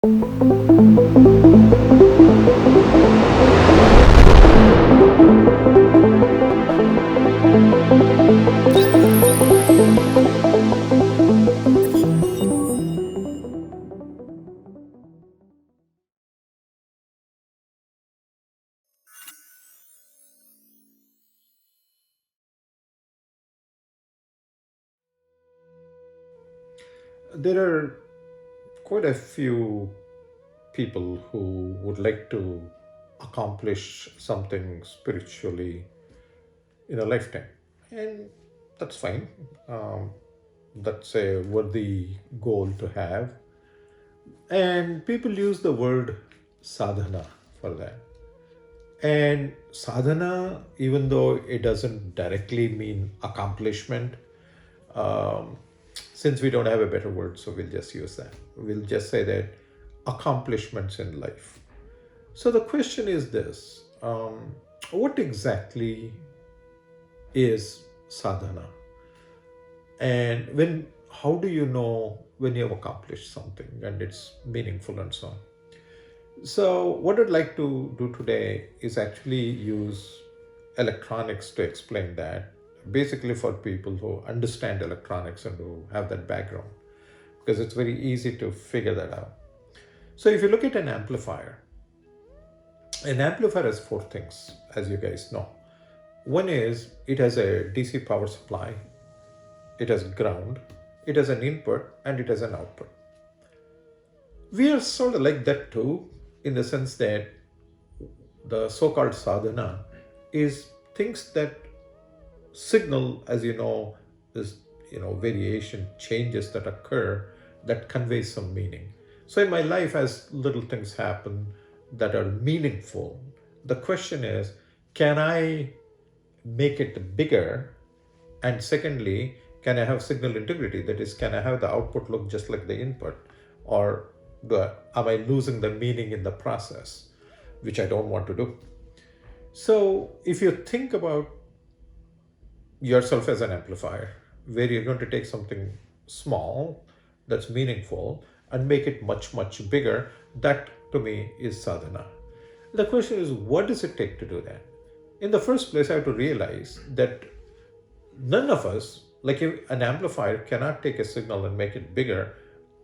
There are quite a few people who would like to accomplish something spiritually in a lifetime, and that's fine. Um, that's a worthy goal to have, and people use the word sadhana for that. And sadhana, even though it doesn't directly mean accomplishment, um, since we don't have a better word, so we'll just use that. We'll just say that accomplishments in life. So the question is this: what exactly is sadhana? And how do you know when you have accomplished something and it's meaningful and so on? So, what I'd like to do today is actually use electronics to explain that, basically for people who understand electronics and who have that background, because it's very easy to figure that out. So, if you look at an amplifier has four things, as you guys know. One is it has a DC power supply, it has ground, it has an input, and it has an output. We are sort of like that too, in the sense that the so-called sadhana is things that signal, as you know, this variation changes that occur that conveys some meaning. So in my life, as little things happen that are meaningful, the question is, can I make it bigger? And secondly, can I have signal integrity? That is, can I have the output look just like the input? Or am I losing the meaning in the process, which I don't want to do? So if you think about yourself as an amplifier, where you're going to take something small that's meaningful and make it much, much bigger, that to me is sadhana. The question is, what does it take to do that? In the first place, I have to realize that none of us, like an amplifier, cannot take a signal and make it bigger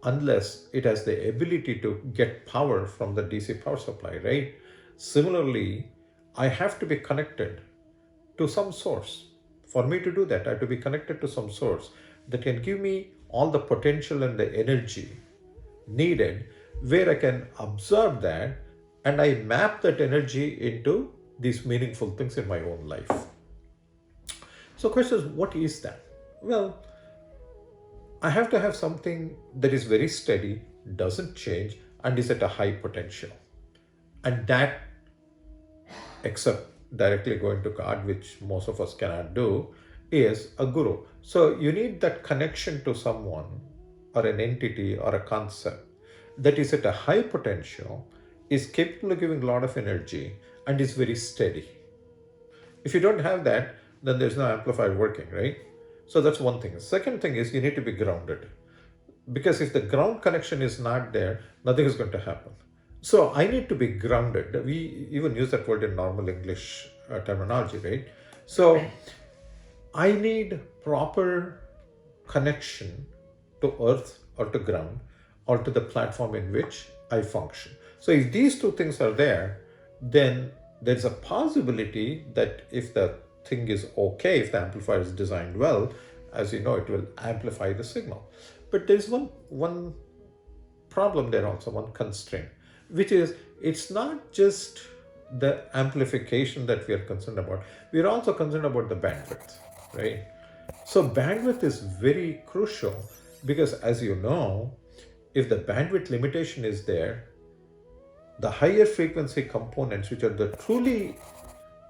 unless it has the ability to get power from the DC power supply, right? Similarly, I have to be connected to some source. For me to do that, I have to be connected to some source that can give me all the potential and the energy needed, where I can absorb that and I map that energy into these meaningful things in my own life. So, question is, what is that? Well, I have to have something that is very steady, doesn't change, and is at a high potential. And that, except directly going to God, which most of us cannot do, is a guru. So you need that connection to someone or an entity or a concept that is at a high potential, is capable of giving a lot of energy, and is very steady. If you don't have that, then there's no amplifier working, right? So that's one thing. Second thing is you need to be grounded, because if the ground connection is not there, nothing is going to happen. So I need to be grounded. We even use that word in normal English terminology, right? So I need proper connection to earth or to ground or to the platform in which I function. So if these two things are there, then there's a possibility that if the thing is okay, if the amplifier is designed well, as you know, it will amplify the signal. But there's one problem there also, one constraint, which is it's not just the amplification that we are concerned about. We are also concerned about the bandwidth, right? So bandwidth is very crucial, because as you know, if the bandwidth limitation is there, the higher frequency components, which are the truly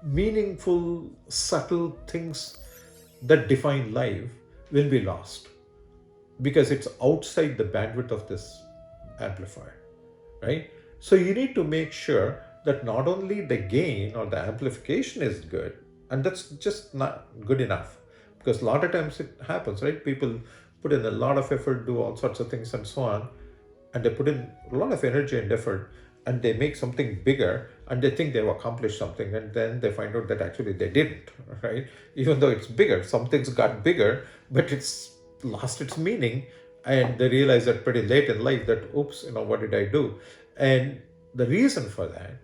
meaningful, subtle things that define life, will be lost because it's outside the bandwidth of this amplifier, right? So you need to make sure that not only the gain or the amplification is good, and that's just not good enough, because a lot of times it happens, right? People put in a lot of effort, do all sorts of things and so on, and they put in a lot of energy and effort, and they make something bigger, and they think they've accomplished something, and then they find out that actually they didn't, right? Even though it's bigger, some things got bigger, but it's lost its meaning, and they realize that pretty late in life that, oops, what did I do? And the reason for that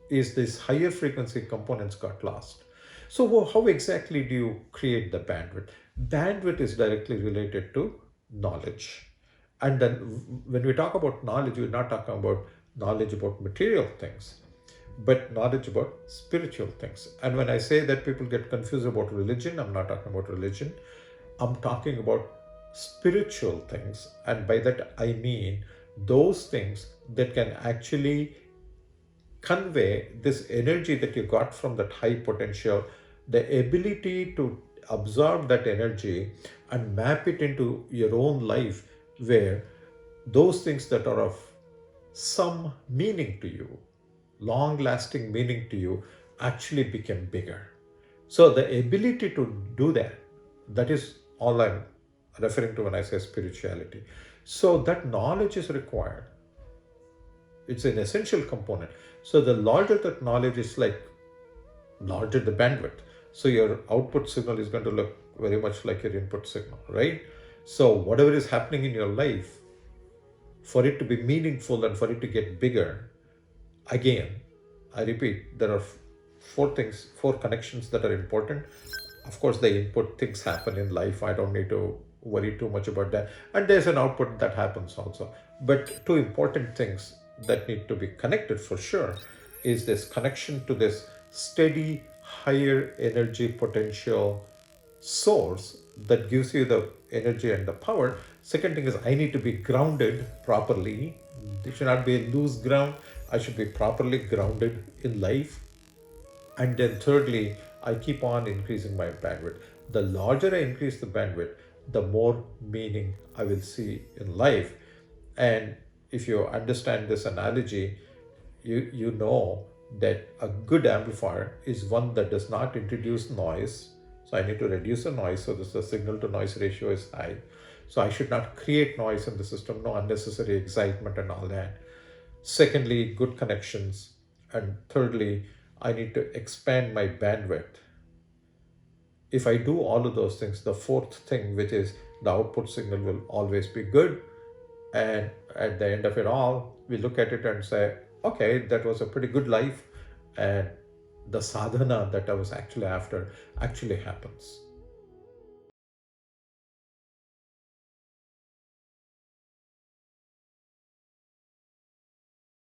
is this higher frequency components got lost. So how exactly do you create the bandwidth? Bandwidth is directly related to knowledge. And then when we talk about knowledge, we're not talking about knowledge about material things, but knowledge about spiritual things. And when I say that people get confused about religion, I'm not talking about religion. I'm talking about spiritual things. And by that, I mean those things that can actually convey this energy that you got from that high potential, the ability to absorb that energy and map it into your own life, where those things that are of some meaning to you, long lasting meaning to you, actually become bigger. So the ability to do that, that is all I'm referring to when I say spirituality. So that knowledge is required. It's an essential component. So the larger that knowledge is, like larger the bandwidth. So your output signal is going to look very much like your input signal, right? So whatever is happening in your life, for it to be meaningful and for it to get bigger, again, I repeat, there are four connections that are important. Of course, the input things happen in life. I don't need to worry too much about that. And there's an output that happens also. But two important things that need to be connected for sure is this connection to this steady, higher energy potential source that gives you the energy and the power. Second thing is, I need to be grounded properly. There should not be a loose ground. I should be properly grounded in life. And then thirdly, I keep on increasing my bandwidth. The larger I increase the bandwidth, the more meaning I will see in life. And if you understand this analogy, you know that a good amplifier is one that does not introduce noise. So I need to reduce the noise, so the signal to noise ratio is high. So I should not create noise in the system, no unnecessary excitement and all that. Secondly, good connections. And thirdly, I need to expand my bandwidth. If I do all of those things, the fourth thing, which is the output signal, will always be good. And at the end of it all, we look at it and say, okay, that was a pretty good life. And the sadhana that I was actually after actually happens.